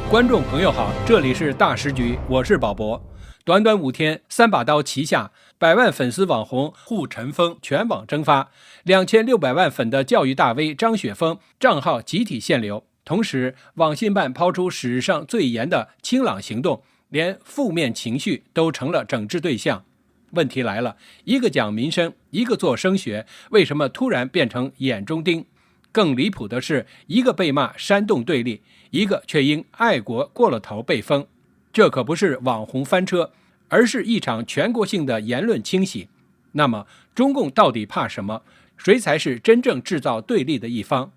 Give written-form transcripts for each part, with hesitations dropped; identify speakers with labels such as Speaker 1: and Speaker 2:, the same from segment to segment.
Speaker 1: 观众朋友好，这里是大时局，我是宝博。短短5天，3把刀齐下，100万粉丝网红护城风全网蒸发，2600万粉的教育大 V 张雪峰账号集体限流。同时，网信办抛出史上最严的清朗行动，连负面情绪都成了整治对象。问题来了，一个讲民生，一个做升学，为什么突然变成眼中钉？更离谱的是，一个被骂煽动对立，一个却因爱国过了头被封。这可不是网红翻车，而是一场全国性的言论清洗。那么，中共到底怕什么？谁才是真正制造对立的一方？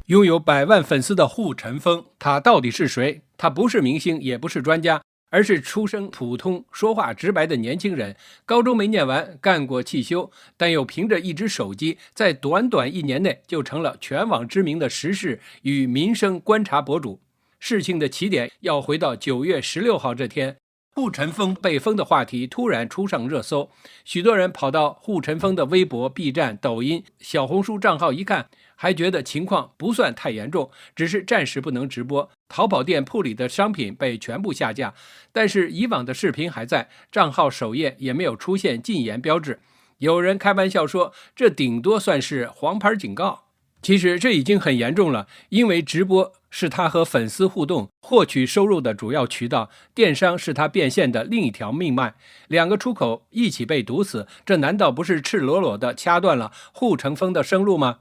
Speaker 1: 拥有100万粉丝的护城风，他到底是谁？他不是明星，也不是专家，而是出身普通、说话直白的年轻人，高中没念完，干过汽修，但又凭着一只手机，在短短1年内就成了全网知名的时事与民生观察博主。事情的起点要回到9月16号这天，护城风被封的话题突然出上热搜，许多人跑到护城风的微博、B 站、抖音、小红书账号一看，还觉得情况不算太严重，只是暂时不能直播，淘宝店铺里的商品被全部下架，但是以往的视频还在，账号首页也没有出现禁言标志。有人开玩笑说，这顶多算是黄牌警告。其实这已经很严重了，因为直播是他和粉丝互动获取收入的主要渠道，电商是他变现的另一条命脉，两个出口一起被堵死，这难道不是赤裸裸地掐断了护城风的生路吗？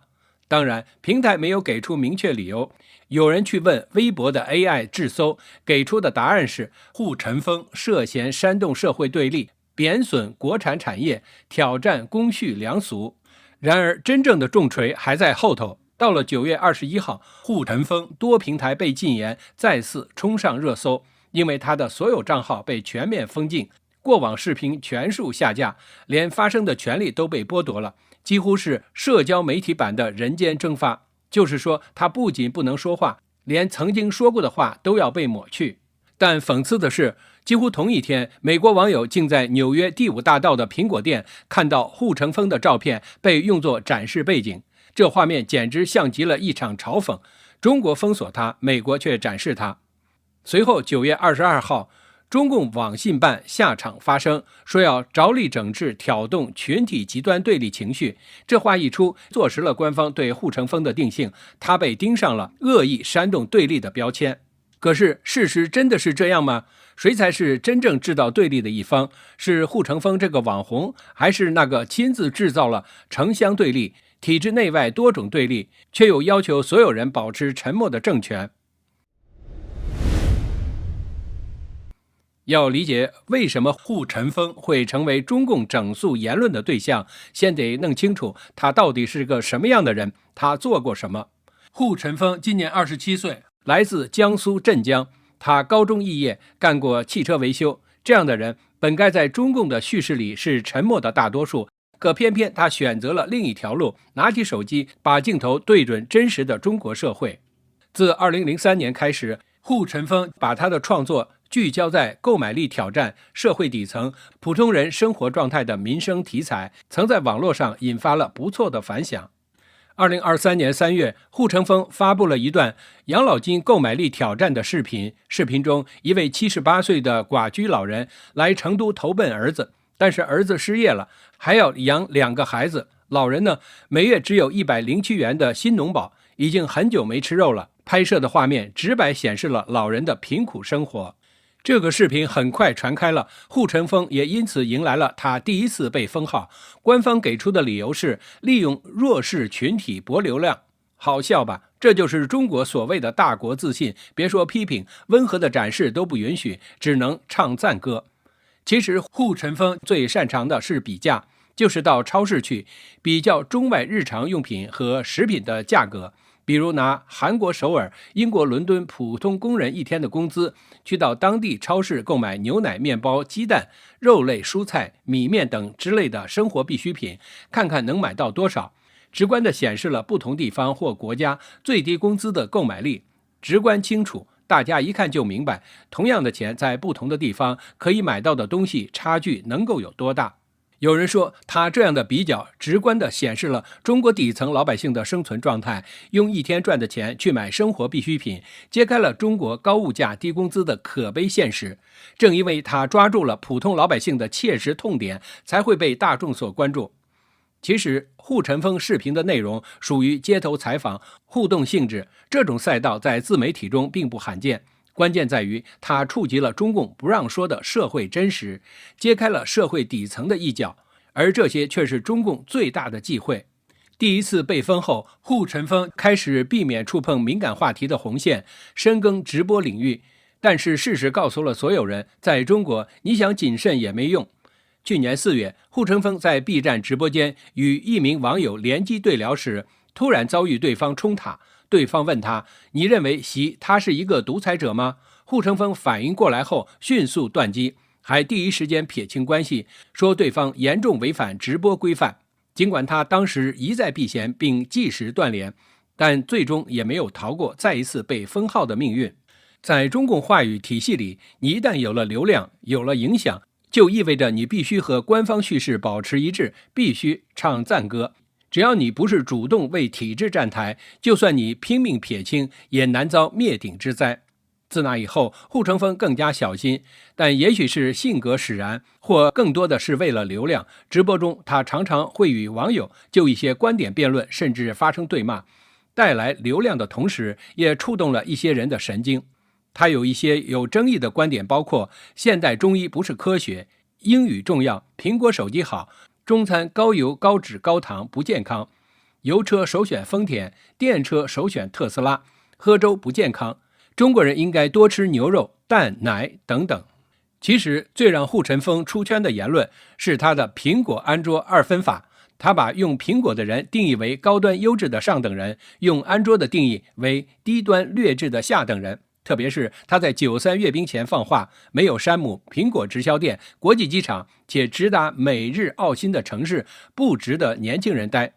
Speaker 1: 当然，平台没有给出明确理由。有人去问微博的 AI 智搜，给出的答案是护城风涉嫌煽动社会对立，贬损国产产业，挑战公序良俗。然而，真正的重锤还在后头。到了9月21号，护城风多平台被禁言，再次冲上热搜，因为他的所有账号被全面封禁，过往视频全数下架，连发声的权利都被剥夺了，几乎是社交媒体版的人间蒸发。就是说，他不仅不能说话，连曾经说过的话都要被抹去。但讽刺的是，几乎同一天，美国网友竟在纽约第5大道的苹果店看到护城风的照片被用作展示背景，这画面简直像极了一场嘲讽。中国封锁它，美国却展示它。随后9月22号，中共网信办下场发声，说要着力整治挑动群体极端对立情绪。这话一出，坐实了官方对护城风的定性，他被盯上了恶意煽动对立的标签。可是事实真的是这样吗？谁才是真正制造对立的一方？是护城风这个网红，还是那个亲自制造了城乡对立、体制内外多种对立，却又要求所有人保持沉默的政权？要理解为什么护城风会成为中共整肃言论的对象，先得弄清楚他到底是个什么样的人，他做过什么。护城风今年27岁，来自江苏镇江，他高中肄业，干过汽车维修。这样的人本该在中共的叙事里是沉默的大多数，可偏偏他选择了另一条路，拿起手机，把镜头对准真实的中国社会。自2003年开始，护城风把他的创作聚焦在购买力挑战社会底层普通人生活状态的民生题材，曾在网络上引发了不错的反响。2023年3月，护城风发布了一段养老金购买力挑战的视频。视频中，一位78岁的寡居老人来成都投奔儿子，但是儿子失业了，还要养2个孩子。老人呢，每月只有107元的新农保，已经很久没吃肉了。拍摄的画面直白显示了老人的贫苦生活。这个视频很快传开了，护城风也因此迎来了他第一次被封号。官方给出的理由是利用弱势群体博流量。好笑吧？这就是中国所谓的大国自信，别说批评，温和的展示都不允许，只能唱赞歌。其实护城风最擅长的是比价，就是到超市去比较中外日常用品和食品的价格。比如拿韩国首尔、英国伦敦普通工人一天的工资，去到当地超市购买牛奶、面包、鸡蛋、肉类、蔬菜、米面等之类的生活必需品，看看能买到多少，直观地显示了不同地方或国家最低工资的购买力，直观清楚，大家一看就明白，同样的钱在不同的地方可以买到的东西差距能够有多大。有人说，他这样的比较直观地显示了中国底层老百姓的生存状态，用一天赚的钱去买生活必需品，揭开了中国高物价低工资的可悲现实。正因为他抓住了普通老百姓的切实痛点，才会被大众所关注。其实，护城风视频的内容属于街头采访、互动性质，这种赛道在自媒体中并不罕见。关键在于，它触及了中共不让说的社会真实，揭开了社会底层的一角，而这些却是中共最大的忌讳。第一次被封后，护城风开始避免触碰敏感话题的红线，深耕直播领域。但是事实告诉了所有人，在中国，你想谨慎也没用。去年4月，护城风在 B 站直播间与一名网友联机对聊时，突然遭遇对方冲塔。对方问他：“你认为习他是一个独裁者吗？”护城风反应过来后，迅速断机，还第一时间撇清关系，说对方严重违反直播规范。尽管他当时一再避嫌并即时断联，但最终也没有逃过再一次被封号的命运。在中共话语体系里，你一旦有了流量，有了影响，就意味着你必须和官方叙事保持一致，必须唱赞歌。只要你不是主动为体制站台，就算你拼命撇清，也难遭灭顶之灾。自那以后，护城风更加小心，但也许是性格使然，或更多的是为了流量。直播中，他常常会与网友就一些观点辩论，甚至发生对骂，带来流量的同时，也触动了一些人的神经。他有一些有争议的观点，包括现代中医不是科学，英语重要，苹果手机好，中餐高油高脂高糖不健康，油车首选丰田，电车首选特斯拉，喝粥不健康，中国人应该多吃牛肉、蛋、奶等等。其实最让护城风出圈的言论是他的苹果安卓二分法，他把用苹果的人定义为高端优质的上等人，用安卓的定义为低端劣质的下等人。特别是他在93阅兵前放话，没有山姆、苹果直销店、国际机场，且直达美日澳新的城市，不值得年轻人待。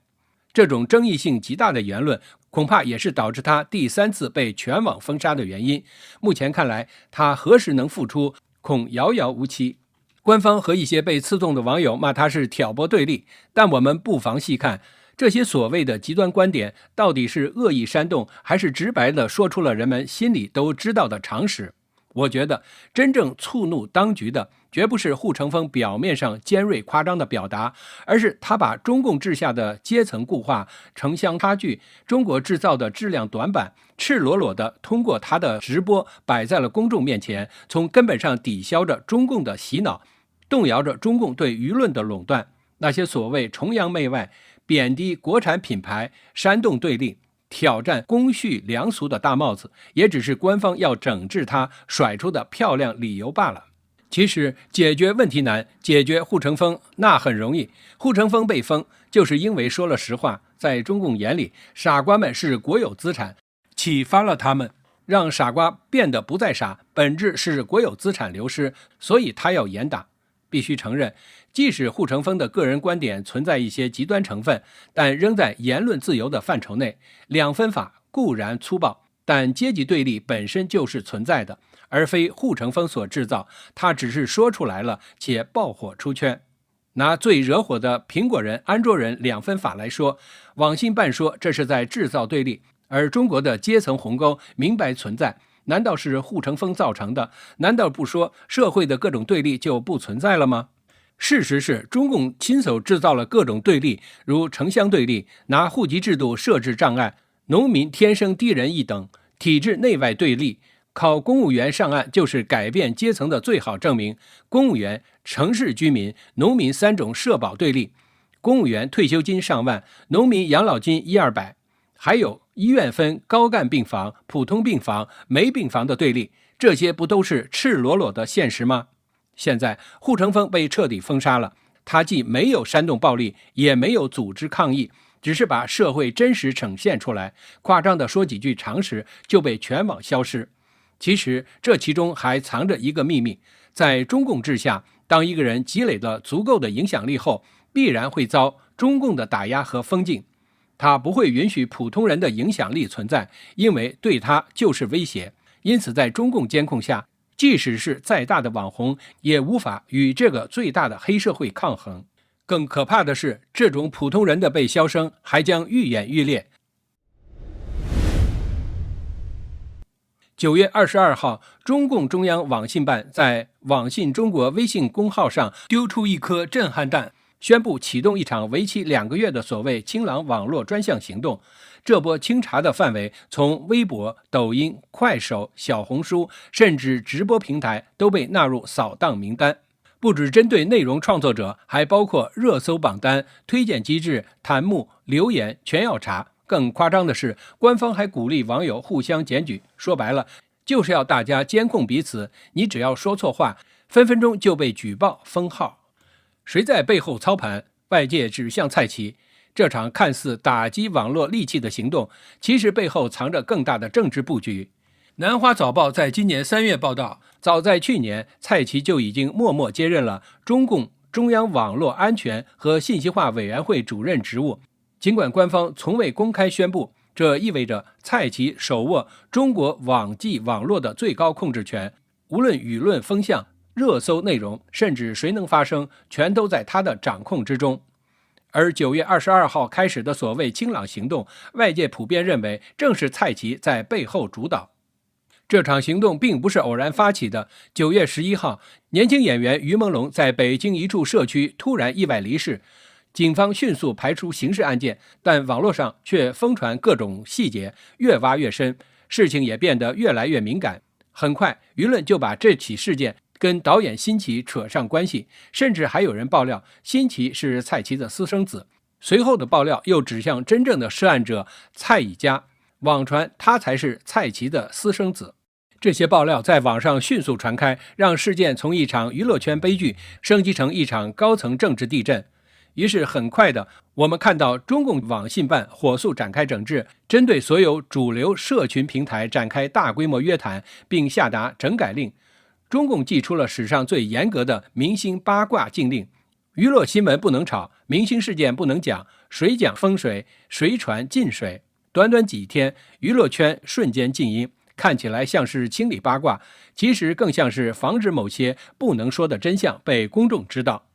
Speaker 1: 这种争议性极大的言论，恐怕也是导致他第3次被全网封杀的原因。目前看来，他何时能复出，恐遥遥无期。官方和一些被刺痛的网友骂他是挑拨对立，但我们不妨细看这些所谓的极端观点到底是恶意煽动，还是直白地说出了人们心里都知道的常识。我觉得真正触怒当局的绝不是护城风表面上尖锐夸张的表达，而是他把中共治下的阶层固化、城乡差距、中国制造的质量短板赤裸裸地通过他的直播摆在了公众面前，从根本上抵消着中共的洗脑，动摇着中共对舆论的垄断。那些所谓崇洋媚外、贬低国产品牌、煽动对立、挑战公序良俗的大帽子，也只是官方要整治它甩出的漂亮理由罢了。其实解决问题难，解决护城风那很容易。护城风被封，就是因为说了实话。在中共眼里，傻瓜们是国有资产，启发了他们，让傻瓜变得不再傻，本质是国有资产流失，所以他要严打。必须承认，即使护城风的个人观点存在一些极端成分，但仍在言论自由的范畴内。两分法固然粗暴，但阶级对立本身就是存在的，而非护城风所制造，他只是说出来了，且爆火出圈。拿最惹火的苹果人、安卓人两分法来说，网信办说这是在制造对立，而中国的阶层鸿沟明白存在，难道是护城风造成的？难道不说社会的各种对立就不存在了吗？事实是中共亲手制造了各种对立，如城乡对立，拿户籍制度设置障碍，农民天生低人一等，体制内外对立。考公务员上岸就是改变阶层的最好证明。公务员、城市居民、农民3种社保对立，公务员退休金上万，农民养老金100-200，还有医院分高干病房、普通病房、没病房的对立，这些不都是赤裸裸的现实吗？现在护城风被彻底封杀了，他既没有煽动暴力，也没有组织抗议，只是把社会真实呈现出来，夸张地说几句常识就被全网消失。其实这其中还藏着一个秘密，在中共治下，当一个人积累了足够的影响力后，必然会遭中共的打压和封禁。他不会允许普通人的影响力存在，因为对他就是威胁。因此在中共监控下，即使是再大的网红，也无法与这个最大的黑社会抗衡。更可怕的是，这种普通人的被销声还将愈演愈烈。9月22号，中共中央网信办在网信中国微信公号上丢出一颗震撼弹，宣布启动一场为期2个月的所谓清朗网络专项行动。这波清查的范围从微博、抖音、快手、小红书，甚至直播平台都被纳入扫荡名单。不只针对内容创作者，还包括热搜榜单、推荐机制、弹幕、留言全要查。更夸张的是，官方还鼓励网友互相检举，说白了就是要大家监控彼此，你只要说错话，分分钟就被举报封号。谁在背后操盘？外界指向蔡奇。这场看似打击网络戾气的行动，其实背后藏着更大的政治布局。南华早报在今年3月报道，早在去年，蔡奇就已经默默接任了中共中央网络安全和信息化委员会主任职务。尽管官方从未公开宣布，这意味着蔡奇手握中国网际网络的最高控制权，无论舆论风向、热搜内容，甚至谁能发声，全都在他的掌控之中。而9月22号开始的所谓清朗行动，外界普遍认为正是蔡奇在背后主导。这场行动并不是偶然发起的。9月11号，年轻演员于朦胧在北京一处社区突然意外离世，警方迅速排除刑事案件，但网络上却疯传各种细节，越挖越深，事情也变得越来越敏感。很快，舆论就把这起事件跟导演辛奇扯上关系，甚至还有人爆料辛奇是蔡奇的私生子。随后的爆料又指向真正的涉案者蔡以家，网传他才是蔡奇的私生子。这些爆料在网上迅速传开，让事件从一场娱乐圈悲剧升级成一场高层政治地震。于是很快的，我们看到中共网信办火速展开整治，针对所有主流社群平台展开大规模约谈，并下达整改令。中共祭出了史上最严格的明星八卦禁令，娱乐新闻不能炒，明星事件不能讲，谁讲风水，谁传进水。短短几天，娱乐圈瞬间静音，看起来像是清理八卦，其实更像是防止某些不能说的真相被公众知道。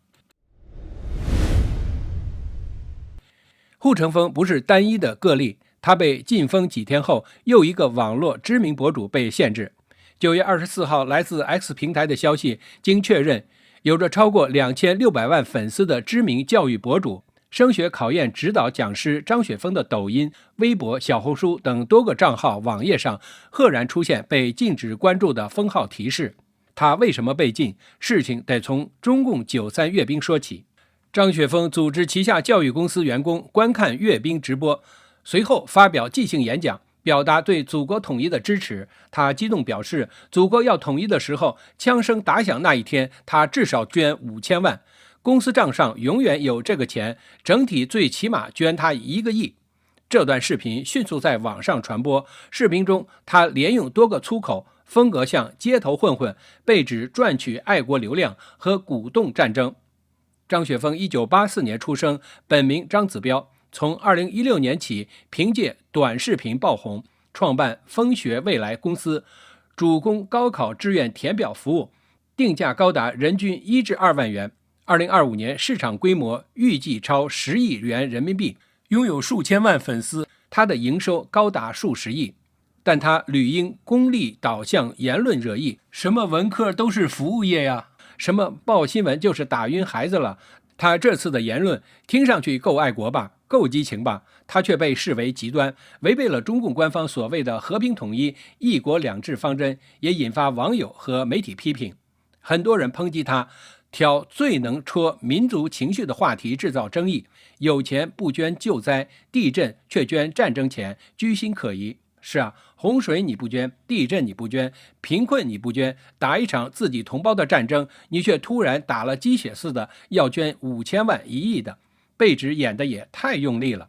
Speaker 1: 护城风不是单一的个例，他被禁封几天后，又一个网络知名博主被限制。9月24号，来自 X 平台的消息，经确认，有着超过2600万粉丝的知名教育博主、升学考验指导讲师张雪峰的抖音、微博、小红书等多个账号网页上，赫然出现被禁止关注的封号提示。他为什么被禁？事情得从中共93阅兵说起。张雪峰组织旗下教育公司员工观看阅兵直播，随后发表即兴演讲，表达对祖国统一的支持。他激动表示，祖国要统一的时候，枪声打响那一天，他至少捐5000万，公司账上永远有这个钱，整体最起码捐他1个亿。这段视频迅速在网上传播，视频中他连用多个粗口，风格像街头混混，被指赚取爱国流量和鼓动战争。张雪峰1984年出生，本名张子彪，从2016年起凭借短视频爆红，创办风学未来公司，主攻高考志愿填表服务，定价高达人均1至2万元。2025年市场规模预计超10亿元人民币，拥有数千万粉丝，他的营收高达数十亿。但他屡因功利导向言论惹议，什么文科都是服务业呀，什么报新闻就是打晕孩子了。他这次的言论听上去够爱国吧，够激情吧，他却被视为极端，违背了中共官方所谓的和平统一、一国两制方针，也引发网友和媒体批评。很多人抨击他挑最能戳民族情绪的话题制造争议，有钱不捐救灾、地震却捐战争钱，居心可疑。是啊，洪水你不捐，地震你不捐，贫困你不捐，打一场自己同胞的战争，你却突然打了鸡血似的要捐5000万、1亿的，被指演得也太用力了。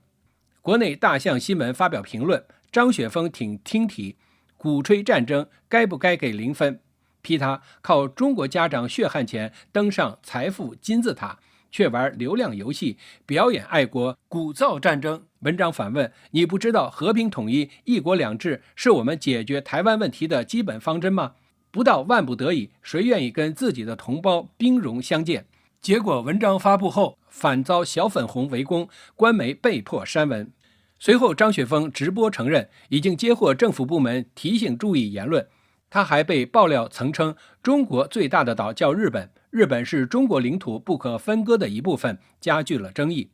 Speaker 1: 国内大象新闻发表评论，张雪峰挺听题，鼓吹战争该不该给0分？批他靠中国家长血汗钱登上财富金字塔，却玩流量游戏，表演爱国，鼓噪战争。文章反问，你不知道和平统一、一国两制是我们解决台湾问题的基本方针吗？不到万不得已，谁愿意跟自己的同胞兵戎相见？结果文章发布后反遭小粉红围攻，官媒被迫删文。随后张雪峰直播承认已经接获政府部门提醒注意言论。他还被爆料曾称中国最大的岛叫日本，日本是中国领土不可分割的一部分，加剧了争议。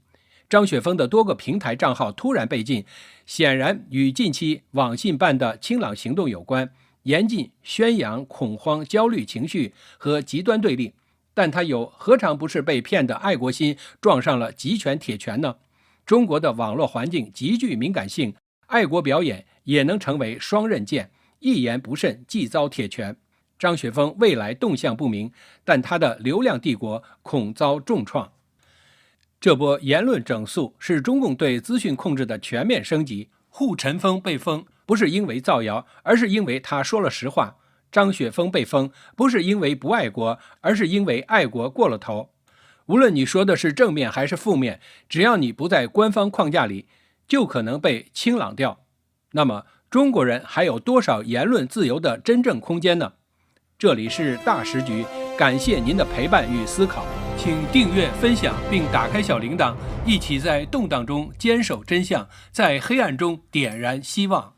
Speaker 1: 张雪峰的多个平台账号突然被禁，显然与近期网信办的清朗行动有关，严禁宣扬恐慌焦虑情绪和极端对立。但他何尝不是被骗的爱国心撞上了极权铁拳呢？中国的网络环境极具敏感性，爱国表演也能成为双刃剑，一言不慎即遭铁拳。张雪峰未来动向不明，但他的流量帝国恐遭重创。这波言论整肃是中共对资讯控制的全面升级。护陈峰被封不是因为造谣，而是因为他说了实话。张雪峰被封不是因为不爱国，而是因为爱国过了头。无论你说的是正面还是负面，只要你不在官方框架里，就可能被清朗掉。那么中国人还有多少言论自由的真正空间呢？这里是大时局，感谢您的陪伴与思考，请订阅分享并打开小铃铛，一起在动荡中坚守真相，在黑暗中点燃希望。